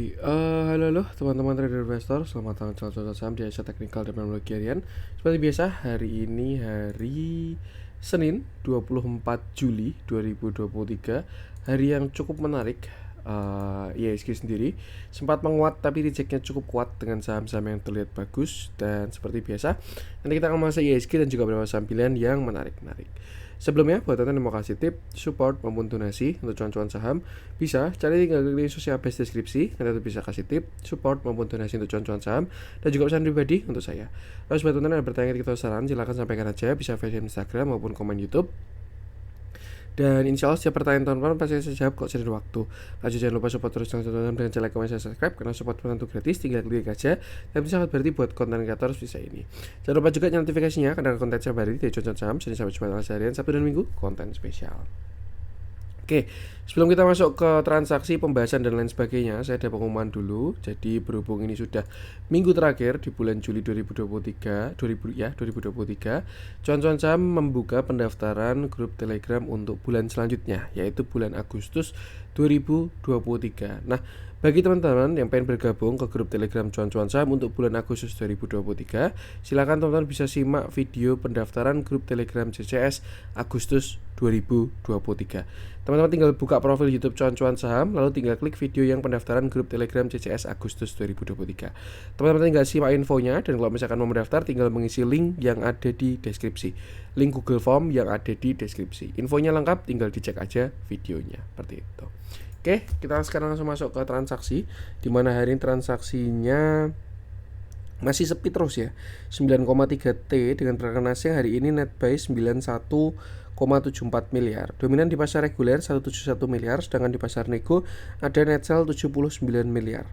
Halo teman-teman trader investor, selamat datang di channel saham di Asia Teknikal dan Teknologi Harian. Seperti biasa, hari ini hari Senin 24 Juli 2023, hari yang cukup menarik. IHSG sendiri sempat menguat tapi rejectnya cukup kuat dengan saham-saham yang terlihat bagus. Dan seperti biasa, nanti kita akan masuk IHSG dan juga beberapa saham pilihan yang menarik-menarik. Sebelumnya, buat teman-teman yang mau kasih tip, support maupun donasi untuk cuan-cuan saham, bisa cari tinggal klik link sosial base deskripsi. Nanti bisa kasih tip, support maupun donasi untuk cuan-cuan saham, dan juga pesan pribadi untuk saya. Lalu buat teman-teman yang bertanya atau saran, silahkan sampaikan aja, bisa via Instagram maupun komen YouTube. Dan insya Allah setiap pertanyaan teman-teman pasti saya jawab kok sering waktu. Lanjut, jangan lupa support terus teman-teman dengan cara like, comment, dan subscribe, karena support menentu gratis, tinggal klik aja. Dan itu sangat berarti buat konten kreator bisa ini. Jangan lupa juga nyalakan notifikasinya karena konten terbaru dari cuan saham Senin sampai Jumat harian, Sabtu dan Minggu konten spesial. Oke, sebelum kita masuk ke transaksi, pembahasan dan lain sebagainya, saya ada pengumuman dulu. Jadi berhubung ini sudah minggu terakhir di bulan Juli 2023, cuan-cuan saham membuka pendaftaran grup Telegram untuk bulan selanjutnya, yaitu bulan Agustus 2023. Nah, bagi teman-teman yang pengen bergabung ke grup Telegram cuan-cuan saham untuk bulan Agustus 2023, silakan teman-teman bisa simak video pendaftaran grup Telegram CCS Agustus 2023. Teman-teman tinggal buka profil YouTube cuan-cuan saham, lalu tinggal klik video yang pendaftaran grup Telegram CCS Agustus 2023. Teman-teman tinggal simak infonya, dan kalau misalkan mau mendaftar tinggal mengisi link yang ada di deskripsi, link Google Form yang ada di deskripsi. Infonya lengkap, tinggal dicek aja videonya, seperti itu. Oke, kita sekarang langsung masuk ke transaksi, dimana hari ini transaksinya masih sepi terus ya, 9,3 T dengan pergerakan asing hari ini net buy 91,74 miliar. Dominan di pasar reguler 171 miliar, sedangkan di pasar nego ada net sell 79 miliar.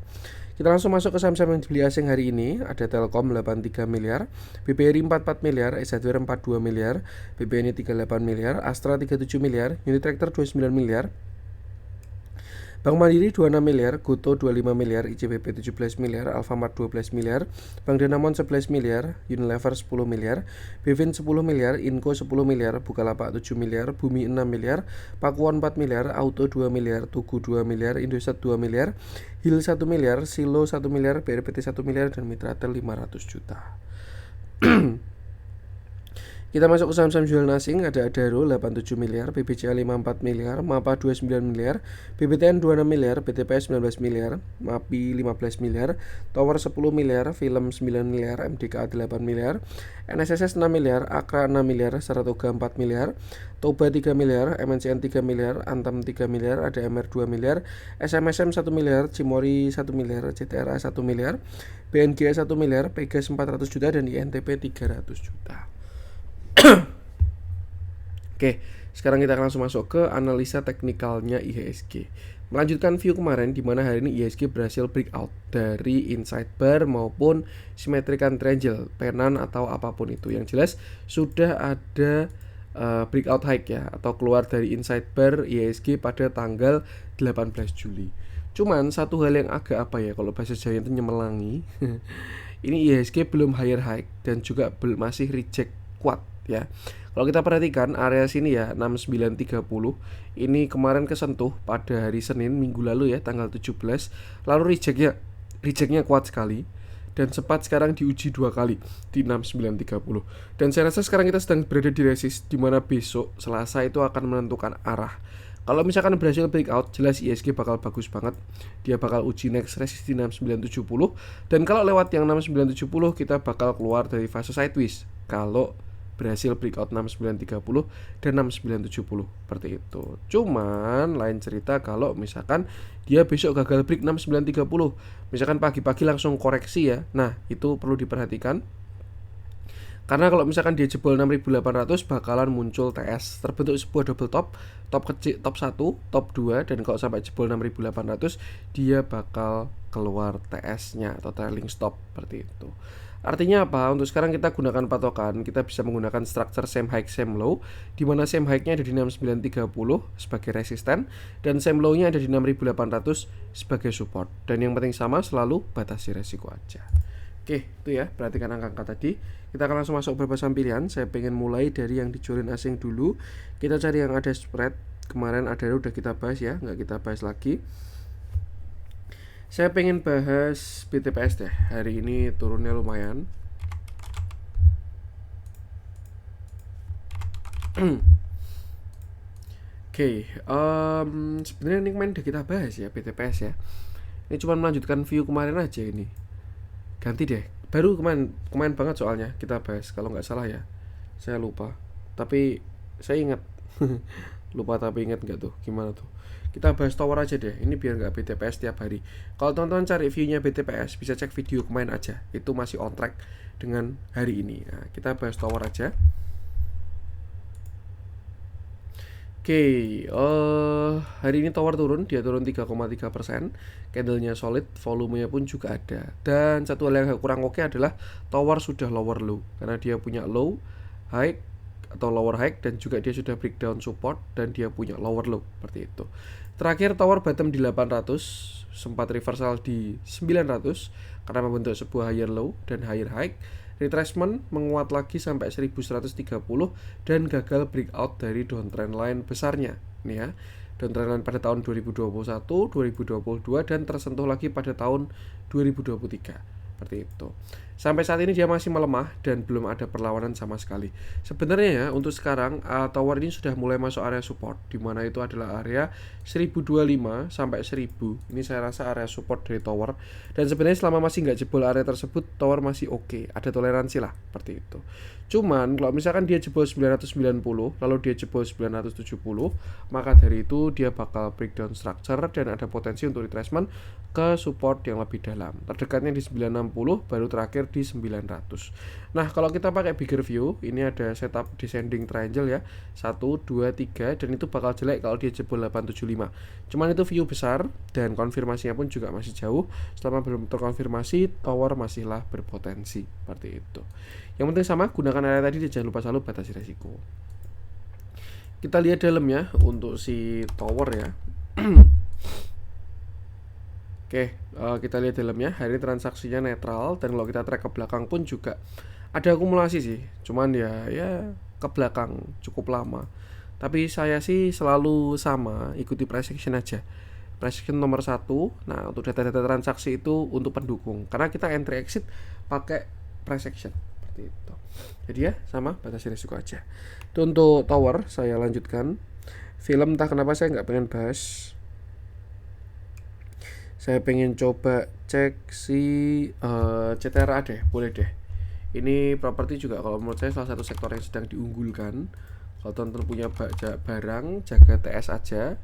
Kita langsung masuk ke saham-saham yang dibeli asing hari ini. Ada Telkom 83 miliar, BBRI 44 miliar, SHWR 42 miliar, BBNI 38 miliar, Astra 37 miliar, Unitractor 29 miliar, Bank Mandiri 26 miliar, Goto 25 miliar, ICBP 17 miliar, Alfamart 12 miliar, Bank Danamon 11 miliar, Unilever 10 miliar, Bevin 10 miliar, Inco 10 miliar, Bukalapak 7 miliar, Bumi 6 miliar, Pakuwon 4 miliar, Auto 2 miliar, Tugu 2 miliar, Indosat 2 miliar, Hil 1 miliar, Silo 1 miliar, BRPT 1 miliar, dan Mitratel 500 juta. Kita masuk ke saham-saham jualan asing. Ada Adaro 87 miliar, BBCA 54 miliar, MAPA 29 miliar, BBTN 26 miliar, BTPS 19 miliar, MAPI 15 miliar, Tower 10 miliar, Film 9 miliar, MDKA 8 miliar, NSSS 6 miliar, Akra 6 miliar, Saratoga 4 miliar, Toba 3 miliar, MNCN 3 miliar, Antam 3 miliar, ada MR 2 miliar, SMSM 1 miliar, Cimori 1 miliar, CTRA 1 miliar, BNGA 1 miliar, Pegas 400 juta, dan INTP 300 juta. Oke, sekarang kita akan langsung masuk ke analisa teknikalnya IHSG. Melanjutkan view kemarin, di mana hari ini IHSG berhasil breakout dari inside bar maupun symmetrical triangle, penan atau apapun itu. Yang jelas sudah ada breakout high ya, atau keluar dari inside bar IHSG pada tanggal 18 Juli. Cuman satu hal yang agak apa ya, kalau bahasa Jawa itu nyemelangi. Ini IHSG belum higher high dan juga masih reject kuat ya. Kalau kita perhatikan area sini ya, 6930 ini kemarin kesentuh pada hari Senin minggu lalu ya, tanggal 17, lalu rejectnya kuat sekali dan sempat sekarang diuji 2 kali di 6930. Dan saya rasa sekarang kita sedang berada di resist, di mana besok Selasa itu akan menentukan arah. Kalau misalkan berhasil breakout, jelas IHSG bakal bagus banget. Dia bakal uji next resist di 6970, dan kalau lewat yang 6970 kita bakal keluar dari fase sideways kalau berhasil breakout 6930 dan 6970 seperti itu. Cuman lain cerita kalau misalkan dia besok gagal break 6930, misalkan pagi-pagi langsung koreksi ya. Nah, itu perlu diperhatikan. Karena kalau misalkan dia jebol 6800 bakalan muncul TS, terbentuk sebuah double top, top kecil, top 1, top 2, dan kalau sampai jebol 6800 dia bakal keluar TS-nya atau trailing stop seperti itu. Artinya apa? Untuk sekarang kita gunakan patokan, kita bisa menggunakan structure same high same low, di mana same high-nya ada di 6930 sebagai resisten dan same low-nya ada di 6800 sebagai support. Dan yang penting sama, selalu batasi resiko aja. Oke, itu ya, perhatikan angka-angka tadi. Kita akan langsung masuk beberapa saham pilihan. Saya pengen mulai dari yang dijualin asing dulu. Kita cari yang ada spread. Kemarin ada udah kita bahas ya, nggak kita bahas lagi. Saya pengen bahas BTPS deh. Hari ini turunnya lumayan. Oke, sebenarnya ini kemarin udah kita bahas ya BTPS ya. Ini cuma melanjutkan view kemarin aja ini. Ganti deh. Baru kemarin kemarin banget soalnya kita bahas kalau nggak salah ya. Saya lupa. Tapi saya ingat. Lupa tapi ingat nggak tuh? Gimana tuh? Kita bahas tower aja deh. Ini biar nggak BTPS tiap hari. Kalau teman-teman cari viewnya BTPS bisa cek video kemarin aja. Itu masih on track dengan hari ini. Nah, kita bahas tower aja. Oke, hari ini tower turun, dia turun 3,3%. Candlenya solid, volumenya pun juga ada. Dan satu hal yang kurang oke adalah tower sudah lower low, karena dia punya low, high, atau lower high, dan juga dia sudah breakdown support, dan dia punya lower low, seperti itu. Terakhir tower bottom di 800, sempat reversal di 900, karena membentuk sebuah higher low dan higher high. Retracement menguat lagi sampai 1130 dan gagal breakout dari downtrend line besarnya. Nih ya, downtrend line pada tahun 2021, 2022 dan tersentuh lagi pada tahun 2023. Seperti itu. Sampai saat ini dia masih melemah dan belum ada perlawanan sama sekali. Sebenarnya ya untuk sekarang tower ini sudah mulai masuk area support, di mana itu adalah area 1025 sampai 1000. Ini saya rasa area support dari tower. Dan sebenarnya selama masih nggak jebol area tersebut, tower masih oke, ada toleransi lah seperti itu. Cuman kalau misalkan dia jebol 990 lalu dia jebol 970, maka dari itu dia bakal breakdown structure dan ada potensi untuk retracement ke support yang lebih dalam. Terdekatnya di 960, baru terakhir di 900. Nah, kalau kita pakai bigger view, ini ada setup descending triangle ya. 1 2 3 dan itu bakal jelek kalau dia jebol 875. Cuman itu view besar dan konfirmasinya pun juga masih jauh. Selama belum terkonfirmasi, tower masihlah berpotensi seperti itu. Yang penting sama, gunakan area tadi dan jangan lupa selalu batasi resiko. Kita lihat dalamnya untuk si tower ya. Oke, kita lihat dalamnya. Hari ini transaksinya netral dan kalau kita track ke belakang pun juga ada akumulasi sih. Cuman ya ke belakang cukup lama. Tapi saya sih selalu sama, ikuti price action aja. Price action nomor 1. Nah, untuk data-data transaksi itu untuk pendukung. Karena kita entry exit pakai price action. Seperti itu. Jadi ya sama, batasi risiko aja. Itu untuk tower, saya lanjutkan. Film entah kenapa saya nggak pengen bahas. Saya pengen coba cek si CTRA deh, boleh deh. Ini properti juga kalau menurut saya salah satu sektor yang sedang diunggulkan. Kalau teman-teman punya barang, jaga TS aja.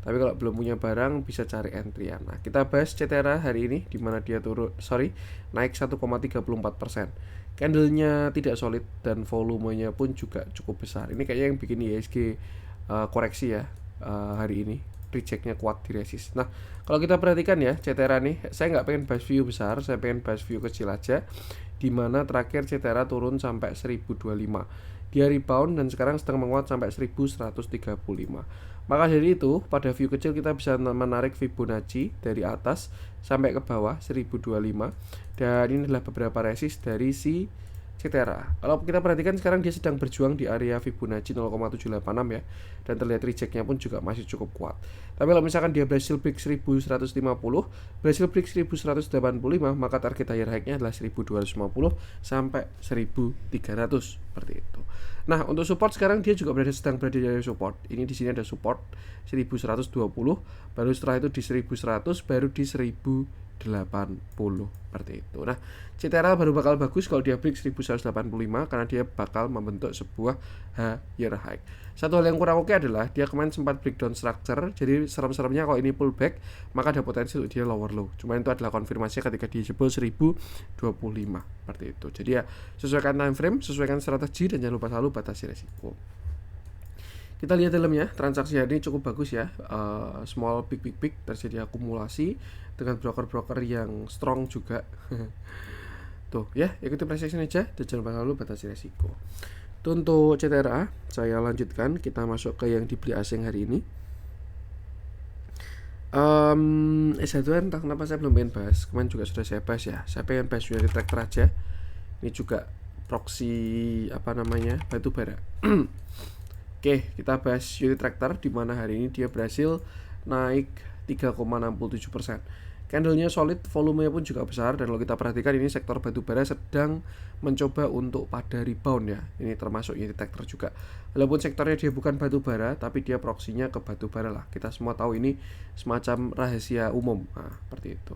Tapi kalau belum punya barang bisa cari entryan. Nah, kita bahas CTRA hari ini di mana dia naik 1,34%. Candlenya tidak solid dan volumenya pun juga cukup besar. Ini kayaknya yang bikin IHSG koreksi ya hari ini. Rejectnya kuat di resist. Nah, kalau kita perhatikan ya CTRA nih, saya nggak pengen bahas view besar, saya pengen bahas view kecil aja. Dimana terakhir CTRA turun sampai 1025. Dia rebound dan sekarang sedang menguat sampai 1135. Maka dari itu, pada view kecil kita bisa menarik Fibonacci dari atas sampai ke bawah 1025. Dan ini adalah beberapa resist dari si CTRA. Kalau kita perhatikan sekarang dia sedang berjuang di area Fibonacci 0,786 ya. Dan terlihat rejectnya pun juga masih cukup kuat. Tapi kalau misalkan dia berhasil break 1150, berhasil break 1185, maka target higher high-nya adalah 1250 sampai 1300 seperti itu. Nah, untuk support sekarang dia juga sedang berada di area support. Ini di sini ada support 1120, baru setelah itu di 1100, baru di 1080 seperti itu. Nah, CTRL baru bakal bagus kalau dia break 1185 karena dia bakal membentuk sebuah higher high. Satu hal yang kurang oke adalah dia kemarin sempat breakdown structure, jadi serem-seremnya kalau ini pullback maka ada potensi untuk dia lower low. Cuma itu adalah konfirmasinya ketika dia jebol 1025 seperti itu. Jadi ya sesuaikan time frame, sesuaikan strategi dan jangan lupa selalu batasi resiko. Kita lihat dalamnya, transaksi hari ini cukup bagus ya. Small big terjadi akumulasi dengan broker-broker yang strong juga. Tuh ya, ikuti price action aja dan jangan lupa selalu batasi resiko. Itu untuk CTRA, saya lanjutkan, kita masuk ke yang dibeli asing hari ini. S1 entah kenapa saya belum pengen bahas, kemarin juga sudah saya bahas ya. Saya pengen bahas unit tracker aja. Ini juga proxy batu bara. Oke, kita bahas unit tracker di mana hari ini dia berhasil naik 3,67%. Candlenya solid, volumenya pun juga besar, dan kalau kita perhatikan ini sektor batubara sedang mencoba untuk pada rebound ya. Ini termasuk unit tracker juga. Walaupun sektornya dia bukan batubara, tapi dia proksinya ke batubara lah. Kita semua tahu ini semacam rahasia umum. Nah, seperti itu.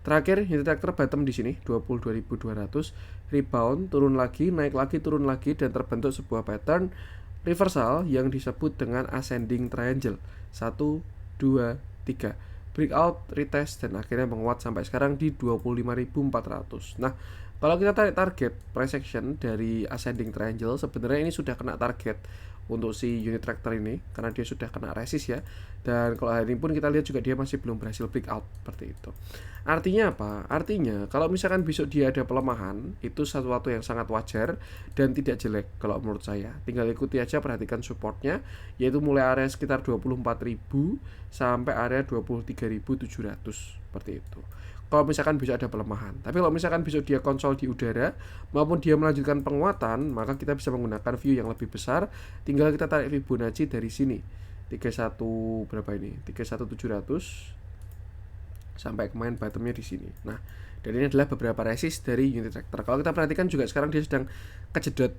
Terakhir unit tracker bottom di sini 22.200, rebound, turun lagi, naik lagi, turun lagi, dan terbentuk sebuah pattern reversal yang disebut dengan ascending triangle. 1 2 3. Breakout, retest, dan akhirnya menguat sampai sekarang di 25.400. Nah, kalau kita tarik target price action dari ascending triangle, sebenarnya ini sudah kena target untuk si unit tractor ini karena dia sudah kena resist ya. Dan kalau hari ini pun kita lihat juga dia masih belum berhasil breakout seperti itu. Artinya apa? Artinya kalau misalkan besok dia ada pelemahan, itu sesuatu yang sangat wajar dan tidak jelek kalau menurut saya. Tinggal ikuti aja, perhatikan supportnya, yaitu mulai area sekitar 24.000 sampai area 23.700 seperti itu. Kalau misalkan besok ada pelemahan. Tapi kalau misalkan besok dia konsol di udara maupun dia melanjutkan penguatan, maka kita bisa menggunakan view yang lebih besar. Tinggal kita tarik Fibonacci dari sini. 31 berapa ini? 31.700 sampai kemarin bottomnya di sini. Nah, dan ini adalah beberapa resist dari unit tractor. Kalau kita perhatikan juga sekarang dia sedang kejedot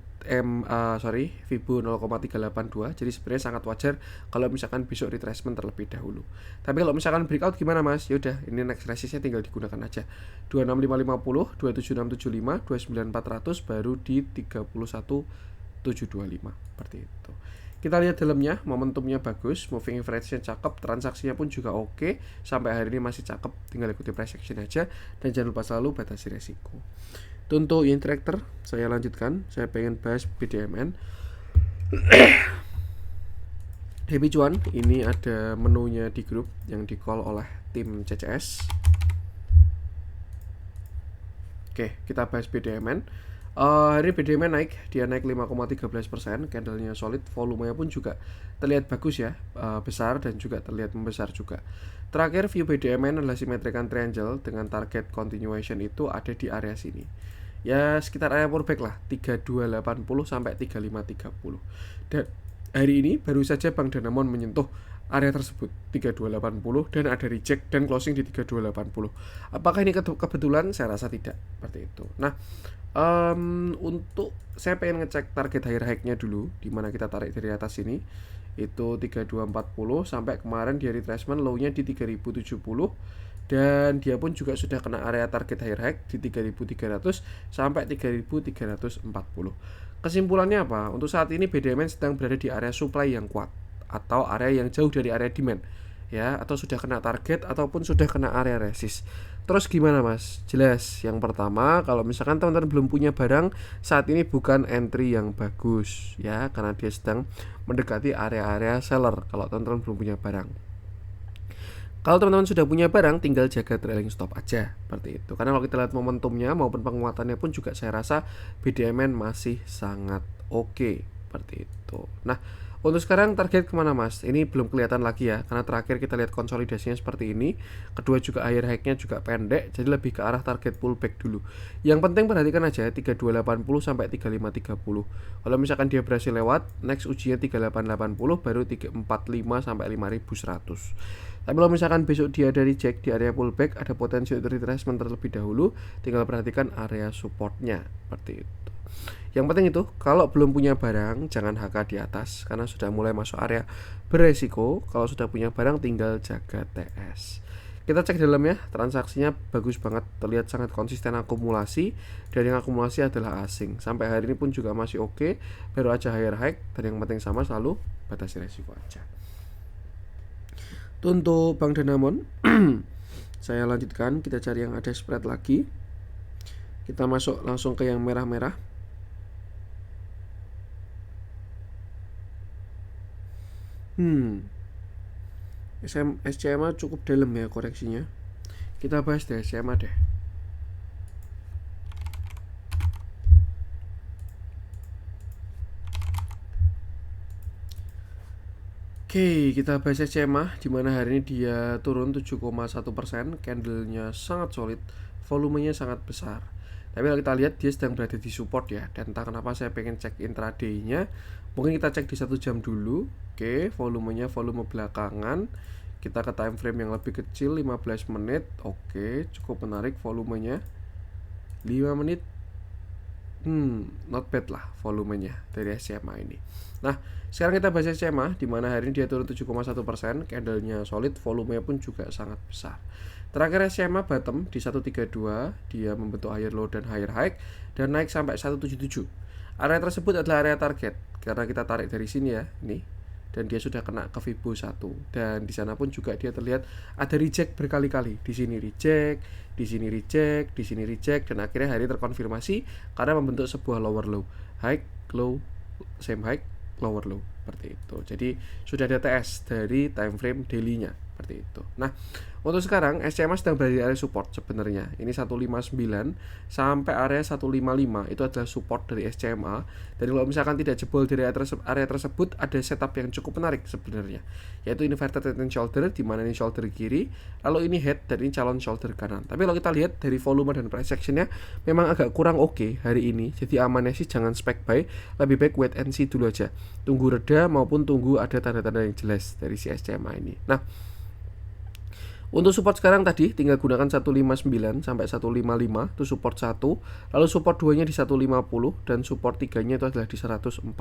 Fibo 0,382. Jadi sebenarnya sangat wajar kalau misalkan besok retracement terlebih dahulu. Tapi kalau misalkan breakout gimana Mas? Ya udah, ini next resistnya tinggal digunakan aja. 26550, 27675, 29400 baru di 31725 seperti itu. Kita lihat dalamnya, momentumnya bagus, moving average-nya cakep, transaksinya pun juga oke, sampai hari ini masih cakep, tinggal ikuti price action aja, dan jangan lupa selalu batasi resiko. Untuk unit tracker, saya lanjutkan, saya pengen bahas BDMN. Happy Cuan, ini ada menunya di grup yang di call oleh tim CCS. Oke, kita bahas BDMN. Hari ini BDMN naik, dia naik 5,13%, candlenya solid, volumenya pun juga terlihat bagus ya, besar dan juga terlihat membesar juga. Terakhir view BDMN adalah symmetrical triangle dengan target continuation itu ada di area sini. Ya sekitar area pullback lah, 3280 sampai 3530. Dan hari ini baru saja Bank Danamon menyentuh area tersebut 3280 dan ada reject dan closing di 3280. Apakah ini kebetulan? Saya rasa tidak seperti itu. Nah, untuk saya pengen ngecek target higher high-nya dulu, dimana kita tarik dari atas ini itu 3240 sampai kemarin dia retracement low-nya di 3070 dan dia pun juga sudah kena area target higher high di 3300 sampai 3340. Kesimpulannya apa? Untuk saat ini BDMN sedang berada di area supply yang kuat atau area yang jauh dari area demand ya, atau sudah kena target ataupun sudah kena area resist. Terus gimana Mas? Jelas, yang pertama kalau misalkan teman-teman belum punya barang, saat ini bukan entry yang bagus ya, karena dia sedang mendekati area-area seller kalau teman-teman belum punya barang. Kalau teman-teman sudah punya barang, tinggal jaga trailing stop aja seperti itu. Karena kalau kita lihat momentumnya maupun penguatannya pun juga saya rasa BDMN masih sangat oke seperti itu. Nah, untuk sekarang target kemana Mas? Ini belum kelihatan lagi ya, karena terakhir kita lihat konsolidasinya seperti ini. Kedua juga higher high-nya juga pendek, jadi lebih ke arah target pullback dulu. Yang penting perhatikan aja 3280 sampai 3530. Kalau misalkan dia berhasil lewat, next ujinya 3880 baru 345 sampai 5100. Tapi kalau misalkan besok dia ada reject di area pullback, ada potensi untuk retracement terlebih dahulu, tinggal perhatikan area supportnya seperti itu. Yang penting itu, kalau belum punya barang jangan HK di atas karena sudah mulai masuk area beresiko. Kalau sudah punya barang tinggal jaga TS. Kita cek dalamnya, transaksinya bagus banget, terlihat sangat konsisten akumulasi, dan yang akumulasi adalah asing. Sampai hari ini pun juga masih oke, baru aja higher high, dan yang penting sama selalu batasi resiko aja. Untuk Bank Danamon, saya lanjutkan, kita cari yang ada spread lagi. Kita masuk langsung ke yang merah-merah. SCMA cukup dalam ya koreksinya. Kita bahas deh SCMA deh. Oke, kita bahas SCMA, dimana hari ini dia turun 7,1%, candlenya sangat solid, volumenya sangat besar. Tapi kalau kita lihat dia sedang berada di support ya, dan entah kenapa saya pengen cek intraday-nya. Mungkin kita cek di 1 jam dulu. Oke, volumenya volume belakangan. Kita ke time frame yang lebih kecil, 15 menit. Oke, cukup menarik volumenya. 5 menit. Not bad lah volumenya dari SCMA ini. Nah, sekarang kita bahas SCMA, di mana hari ini dia turun 7,1%, candlenya solid, volumenya pun juga sangat besar. Terakhir SCMA bottom di 132, dia membentuk higher low dan higher high dan naik sampai 177. Area tersebut adalah area target karena kita tarik dari sini ya, nih. Dan dia sudah kena ke Fibo 1 dan di sana pun juga dia terlihat ada reject berkali-kali. Di sini reject, di sini reject, di sini reject dan akhirnya hari terkonfirmasi karena membentuk sebuah lower low, high, low, same high, lower low seperti itu. Jadi sudah ada TS dari time frame daily-nya seperti itu. Nah, untuk sekarang SCMA sedang berada di area support sebenarnya. Ini 159 sampai area 155 itu adalah support dari SCMA. Dan kalau misalkan tidak jebol dari area tersebut, ada setup yang cukup menarik sebenarnya, yaitu inverted head and shoulder, di mana ini shoulder kiri, lalu ini head dan ini calon shoulder kanan. Tapi kalau kita lihat dari volume dan price action-nya memang agak kurang oke hari ini. Jadi amannya sih jangan spek buy, lebih baik wait and see dulu aja. Tunggu reda maupun tunggu ada tanda-tanda yang jelas dari si SCMA ini. Nah, untuk support sekarang tadi tinggal gunakan 159 sampai 155 itu support 1, lalu support 2-nya di 150 dan support 3-nya itu adalah di 140.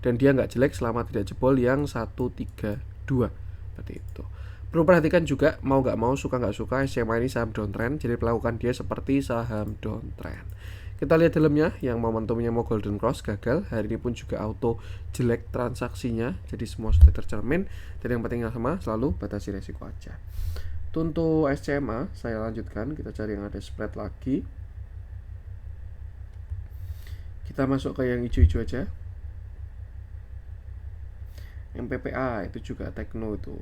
Dan dia nggak jelek selama tidak jebol yang 132 seperti itu. Perlu perhatikan juga mau nggak mau, suka nggak suka, SCMA ini saham downtrend, jadi perlakukan dia seperti saham downtrend. Kita lihat dalamnya, yang momentumnya mau golden cross gagal, hari ini pun juga auto jelek transaksinya, jadi semua sudah tercermin. Dan yang penting sama, selalu batasi resiko aja. Untuk SCMA, saya lanjutkan, kita cari yang ada spread lagi. Kita masuk ke yang hijau-hijau aja. MPPA itu juga Tekno itu.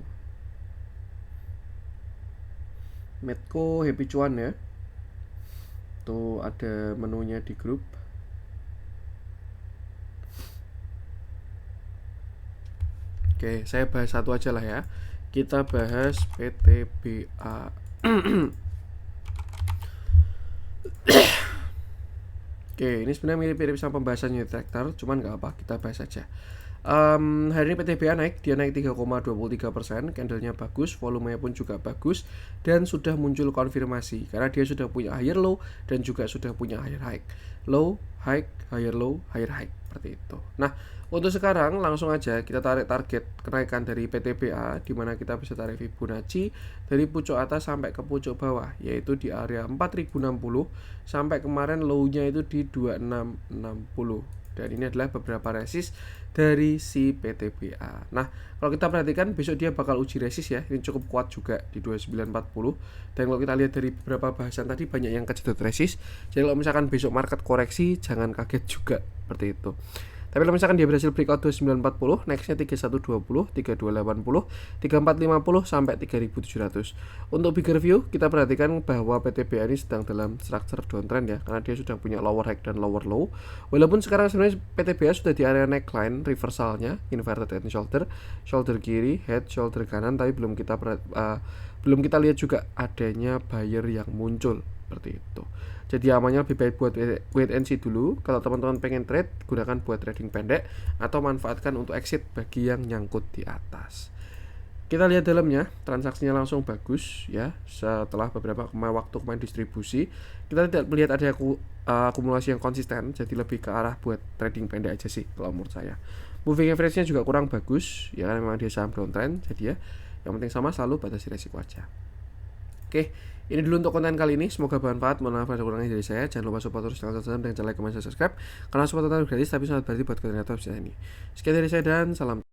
Medco Happy Cuan ya. Tuh ada menunya di grup. Oke, saya bahas satu aja lah ya. Kita bahas PTBA. Oke, ini sebenarnya mirip-mirip sama pembahasan unit tractor, cuman nggak apa, kita bahas aja. Hari ini PTBA naik, dia naik 3,23%, candlenya bagus, volumenya pun juga bagus, dan sudah muncul konfirmasi karena dia sudah punya higher low dan juga sudah punya higher high, low, high, higher low, higher high seperti itu. Nah, untuk sekarang langsung aja kita tarik target kenaikan dari PTBA, di mana kita bisa tarik Fibonacci dari pucuk atas sampai ke pucuk bawah, yaitu di area 4060 sampai kemarin low-nya itu di 2660. Dan ini adalah beberapa resist dari si PTBA. Nah, kalau kita perhatikan besok dia bakal uji resist ya. Ini cukup kuat juga di 2940. Dan kalau kita lihat dari beberapa bahasan tadi banyak yang kejedot resist. Jadi kalau misalkan besok market koreksi jangan kaget juga seperti itu. Tapi kalau misalkan dia berhasil breakout 2940, nextnya 3120, 3280, 3450 sampai 3700. Untuk bigger view, kita perhatikan bahwa PTBA ini sedang dalam structure downtrend ya, karena dia sudah punya lower high dan lower low. Walaupun sekarang sebenarnya PTBA sudah di area neckline reversalnya, inverted head and shoulder, shoulder kiri, head, shoulder kanan, tapi belum kita lihat juga adanya buyer yang muncul seperti itu. Jadi amannya lebih baik buat wait and see dulu. Kalau teman-teman pengen trade, gunakan buat trading pendek atau manfaatkan untuk exit bagi yang nyangkut di atas. Kita lihat dalamnya, transaksinya langsung bagus ya. Setelah beberapa waktu kemarin distribusi, kita tidak melihat ada akumulasi yang konsisten, jadi lebih ke arah buat trading pendek aja sih kalau menurut saya. Moving average-nya juga kurang bagus ya, karena memang dia saham downtrend, jadi ya yang penting sama, selalu batasi resiko aja. Oke, ini dulu untuk konten kali ini. Semoga bermanfaat. Mohon maaf ada kurangnya dari saya. Jangan lupa support terus channel saya dan like, comment, subscribe. Karena support total gratis tapi sangat berarti buat konten kreator ini. Sekian dari saya dan salam.